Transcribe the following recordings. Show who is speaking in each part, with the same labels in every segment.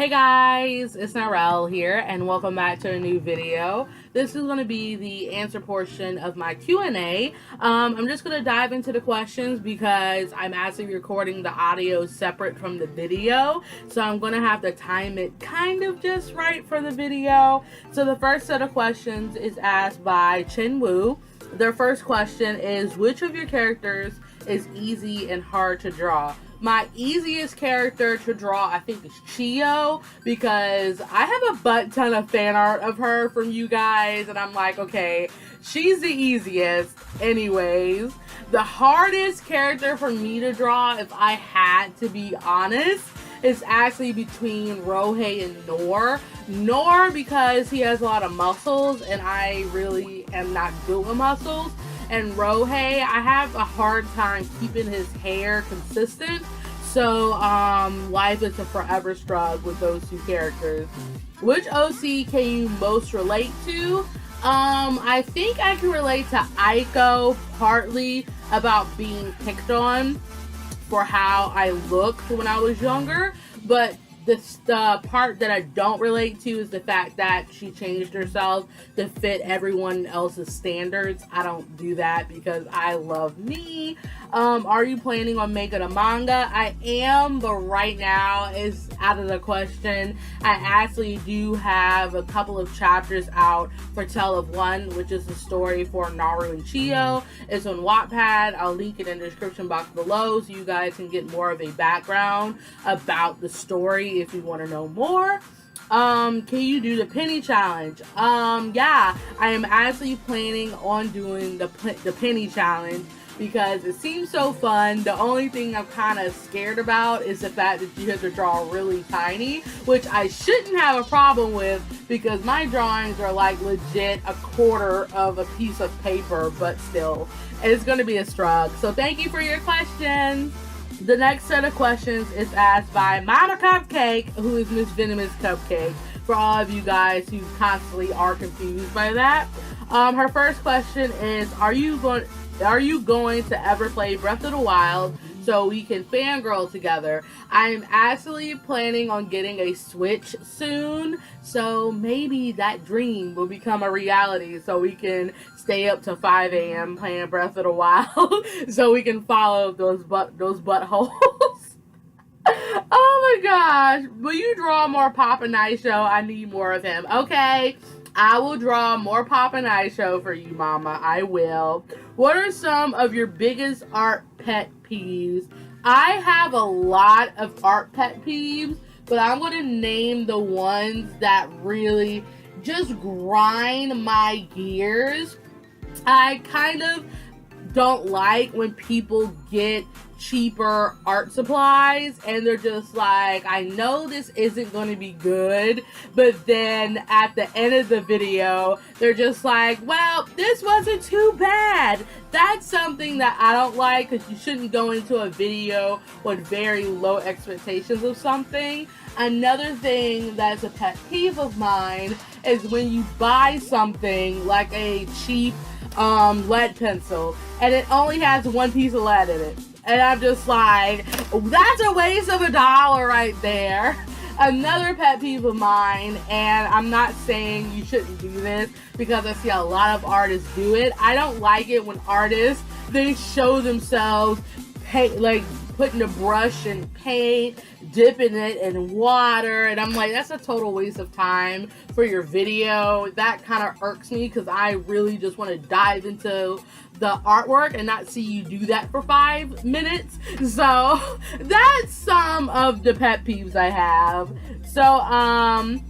Speaker 1: Hey guys, it's Narelle here and welcome back to a new video. This is going to be the answer portion of my Q&A. I'm just going to dive into the questions because I'm actually recording the audio separate from the video. So I'm going to have to time it kind of just right for the video. So the first set of questions is asked by Chen Wu. Their first question is, which of your characters is easy and hard to draw? My easiest character to draw, I think, is Chio, because I have a butt ton of fan art of her from you guys, and I'm like, okay, she's the easiest. Anyways, the hardest character for me to draw, if I had to be honest, is actually between Rohei and Noor. Noor, because he has a lot of muscles, and I really am not good with muscles. And Rohei, I have a hard time keeping his hair consistent. So, life is a forever struggle with those two characters. Which OC can you most relate to? I think I can relate to Aiko, partly about being picked on for how I looked when I was younger. But the part that I don't relate to is the fact that she changed herself to fit everyone else's standards. I don't do that because I love me. Are you planning on making a manga? I am, but right now is out of the question. I actually do have a couple of chapters out for Tale of One, which is the story for Naru and Chio. It's on Wattpad. I'll link it in the description box below so you guys can get more of a background about the story if you want to know more. Can you do the penny challenge? Yeah, I am actually planning on doing the penny challenge because it seems so fun. The only thing I'm kind of scared about is the fact that you have to draw really tiny, which I shouldn't have a problem with because my drawings are like legit a quarter of a piece of paper, but still, it's going to be a struggle. So thank you for your questions. The next set of questions is asked by Mama Cupcake, who is Miss Venomous Cupcake, for all of you guys who constantly are confused by that. Her first question is, are you going to ever play Breath of the Wild so we can fangirl together? I'm actually planning on getting a Switch soon, so maybe that dream will become a reality so we can stay up to 5 a.m. playing Breath of the Wild so we can follow those buttholes. Oh my gosh. Will you draw more Papa Night Show? I need more of him. Okay. I will draw more Papa Night Show for you, Mama. I will. What are some of your biggest art pet peeves? I have a lot of art pet peeves, but I'm going to name the ones that really just grind my gears. I kind of don't like when people get cheaper art supplies and they're just like, I know this isn't going to be good, but then at the end of the video they're just like, well, this wasn't too bad. That's something that I don't like, because you shouldn't go into a video with very low expectations of something. Another thing that's a pet peeve of mine is when you buy something like a cheap lead pencil and it only has one piece of lead in it. And I'm just like, that's a waste of $1 right there. Another pet peeve of mine, and I'm not saying you shouldn't do this because I see a lot of artists do it. I don't like it when artists, they show themselves like putting a brush in paint, dipping it in water, and I'm like, that's a total waste of time for your video. That kind of irks me because I really just want to dive into the artwork and not see you do that for 5 minutes. So that's some of the pet peeves I have. So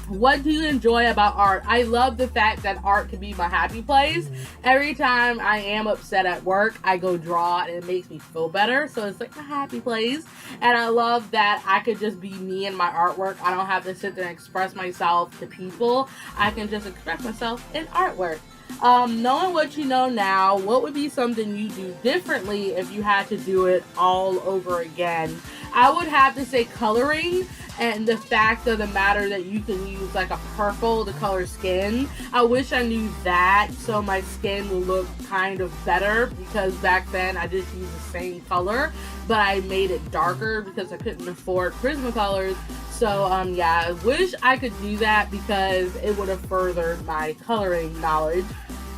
Speaker 1: what do you enjoy about art? I love the fact that art can be my happy place. Every time I am upset at work, I go draw and it makes me feel better. So it's like my happy place. And I love that I could just be me in my artwork. I don't have to sit there and express myself to people. I can just express myself in artwork. Knowing what you know now, what would be something you do differently if you had to do it all over again? I would have to say coloring, and the fact of the matter that you can use like a purple to color skin. I wish I knew that so my skin will look kind of better, because back then I just used the same color. but I made it darker because I couldn't afford Prismacolors. So yeah, I wish I could do that because it would have furthered my coloring knowledge.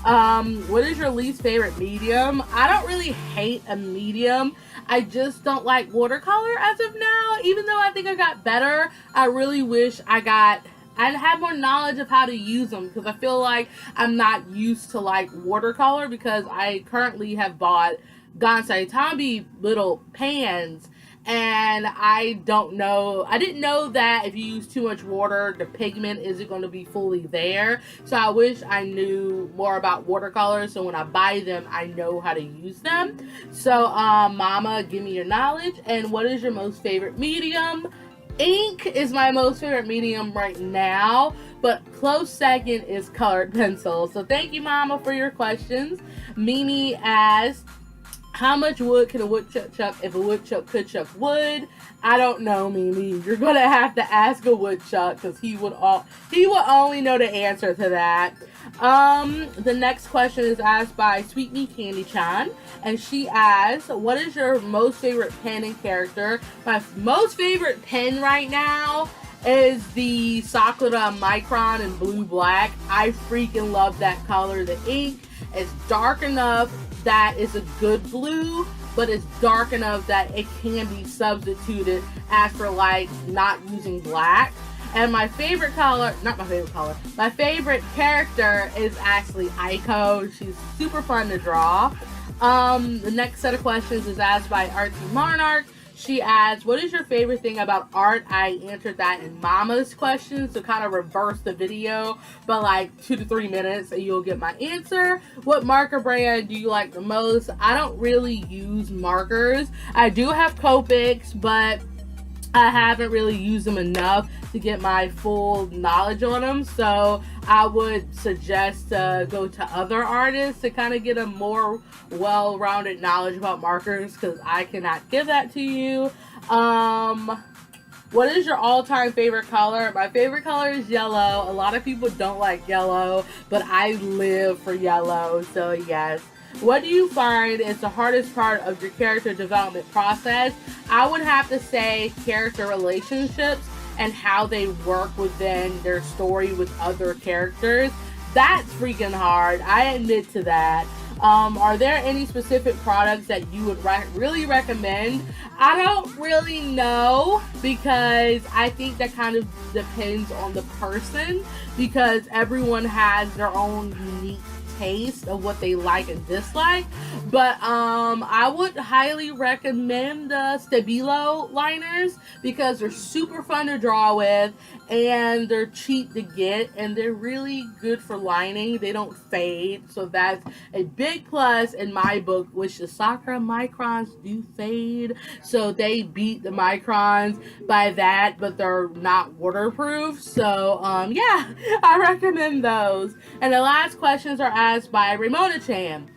Speaker 1: What is your least favorite medium? I don't really hate a medium. I just don't like watercolor as of now. Even though I think I got better, I really wish I'd have more knowledge of how to use them, because I feel like I'm not used to like watercolor, because I currently have bought Gansai Tambi little pans, and I didn't know that if you use too much water, the pigment isn't going to be fully there. So I wish I knew more about watercolors, so when I buy them, I know how to use them. So Mama, give me your knowledge. And what is your most favorite medium? Ink is my most favorite medium right now, but close second is colored pencil. So thank you, Mama, for your questions. Mimi asks, how much wood can a woodchuck chuck if a woodchuck could chuck wood? I don't know, Mimi. You're going to have to ask a woodchuck, because he would only know the answer to that. The next question is asked by Sweet Me Candy Chan, and she asks, what is your most favorite pen and character? My most favorite pen right now is the Sakura Micron in blue black. I freaking love that color. The ink is dark enough that it's a good blue, but it's dark enough that it can be substituted as for like not using black. And my favorite character is actually Aiko. She's super fun to draw. The next set of questions is asked by Artsy Monarch. She asks, what is your favorite thing about art? I answered that in Mama's questions to kind of reverse the video by like 2 to 3 minutes, and you'll get my answer. What marker brand do you like the most? I don't really use markers. I do have Copics, but I haven't really used them enough to get my full knowledge on them. So I would suggest to go to other artists to kind of get a more well-rounded knowledge about markers, because I cannot give that to you. What is your all-time favorite color? My favorite color is yellow. A lot of people don't like yellow, but I live for yellow. So yes. What do you find is the hardest part of your character development process? I would have to say character relationships and how they work within their story with other characters. That's freaking hard. I admit to that. Are there any specific products that you would really recommend? I don't really know, because I think that kind of depends on the person, because everyone has their own unique taste of what they like and dislike. But I would highly recommend the Stabilo liners, because they're super fun to draw with, and they're cheap to get, and they're really good for lining. They don't fade, so that's a big plus in my book, which the Sakura Microns do fade, so they beat the Microns by that, but they're not waterproof. So yeah, I recommend those. And the last questions are asked by Ramona Chan.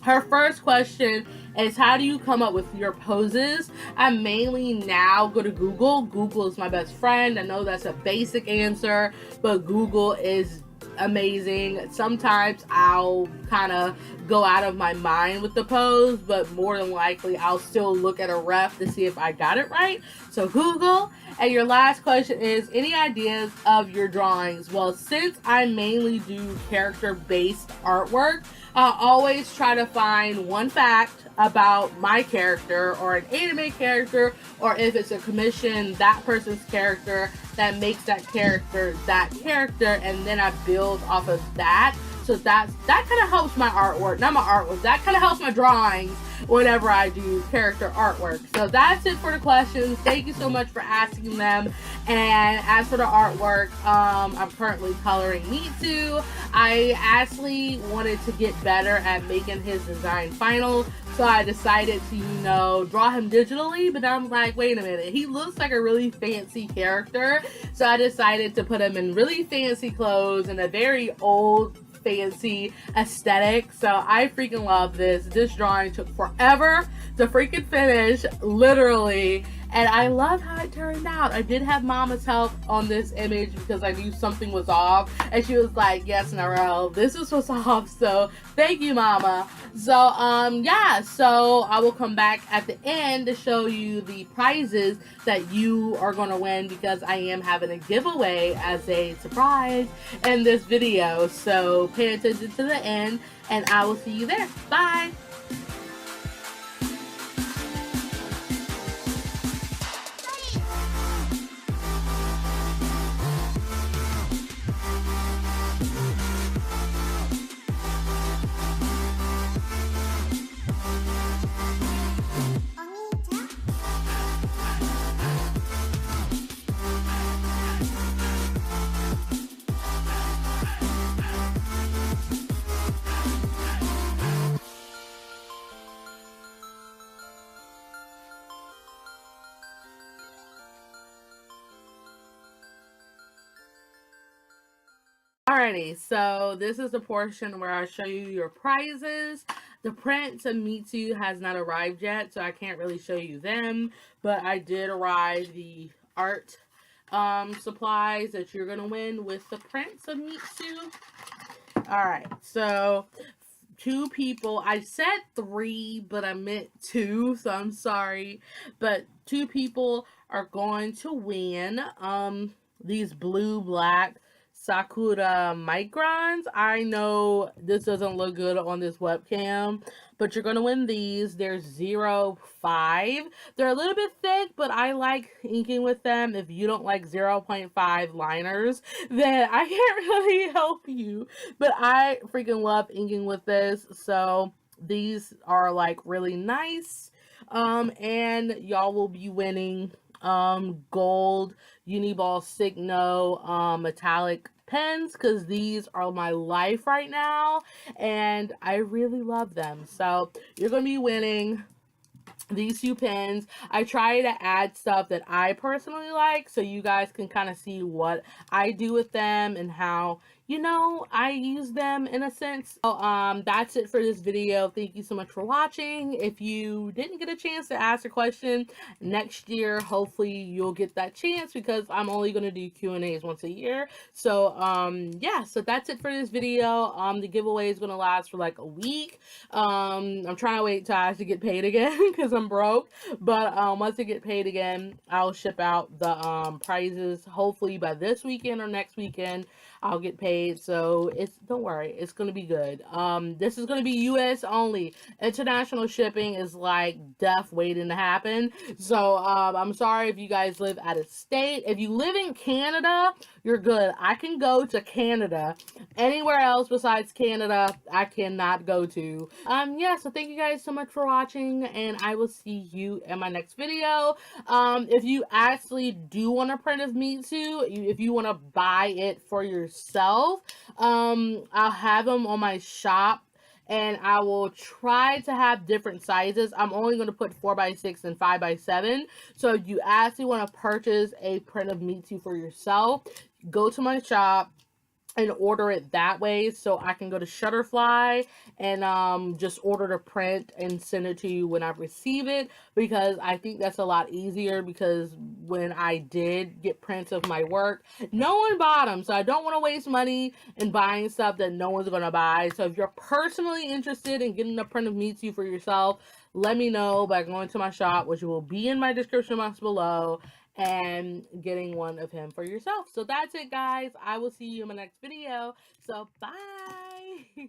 Speaker 1: Her first question is, how do you come up with your poses? I mainly now go to Google. Google is my best friend. I know that's a basic answer, but Google is amazing. Sometimes I'll kind of go out of my mind with the pose, but more than likely I'll still look at a ref to see if I got it right. So Google. And your last question is, any ideas of your drawings? Well, since I mainly do character-based artwork, I always try to find one fact about my character or an anime character, or if it's a commission, that person's character that makes that character, and then I build off of that. So that kind of helps my artwork, not my artwork, that kind of helps my drawings whenever I do character artwork. So that's it for the questions. Thank you so much for asking them. And as for the artwork, I'm currently coloring Mitsu. I actually wanted to get better at making his design final, so I decided to, draw him digitally, but I'm like, wait a minute, he looks like a really fancy character, so I decided to put him in really fancy clothes and a very old fancy aesthetic. So I freaking love this. This drawing took forever to freaking finish, literally, And I love how it turned out. I did have Mama's help on this image because I knew something was off. And she was like, yes, Narelle, this is what's off. So thank you, Mama. So, yeah, so I will come back at the end to show you the prizes that you are going to win because I am having a giveaway as a surprise in this video. So pay attention to the end and I will see you there. Bye. Alrighty, so this is the portion where I show you your prizes. The print to Mitsu has not arrived yet, so I can't really show you them, but I did arrive the art supplies that you're going to win with the prints of Mitsu. Alright, so 2 people, I said 3, but I meant 2, so I'm sorry, but 2 people are going to win these blue-black Sakura microns. I know this doesn't look good on this webcam, but you're going to win these. They're 0.5. They're a little bit thick, but I like inking with them. If you don't like 0.5 liners, then I can't really help you. But I freaking love inking with this, so these are like really nice. And y'all will be winning gold Uniball Signo metallic pens because these are my life right now and I really love them. So you're gonna be winning these 2 pens. I try to add stuff that I personally like so you guys can kind of see what I do with them and how, you know, I use them in a sense. So, that's it for this video. Thank you so much for watching. If you didn't get a chance to ask a question next year, hopefully you'll get that chance because I'm only going to do Q&As once a year. So, yeah, so that's it for this video. The giveaway is going to last for like a week. I'm trying to wait till I actually get paid again because I'm broke. But, once I get paid again, I'll ship out the, prizes hopefully by this weekend or next weekend. I'll get paid, so don't worry, it's gonna be good. This is gonna be US only. International shipping is like death waiting to happen. So I'm sorry if you guys live out of state. If you live in Canada, you're good. I can go to Canada. Anywhere else besides Canada, I cannot go to. Yeah, so thank you guys so much for watching, and I will see you in my next video. If you actually do want to print of Mitsu, if you want to buy it for yourself, I'll have them on my shop and I will try to have different sizes. I'm only going to put 4x6 and 5x7. So if you actually want to purchase a print of Mitsu for yourself, go to my shop and order it that way so I can go to Shutterfly and just order the print and send it to you when I receive it, because I think that's a lot easier, because when I did get prints of my work, no one bought them, so I don't want to waste money in buying stuff that no one's gonna buy. So if you're personally interested in getting a print of Mitsu for yourself, let me know by going to my shop, which will be in my description box below, and getting one of him for yourself. So that's it, guys. I will see you in my next video. So bye.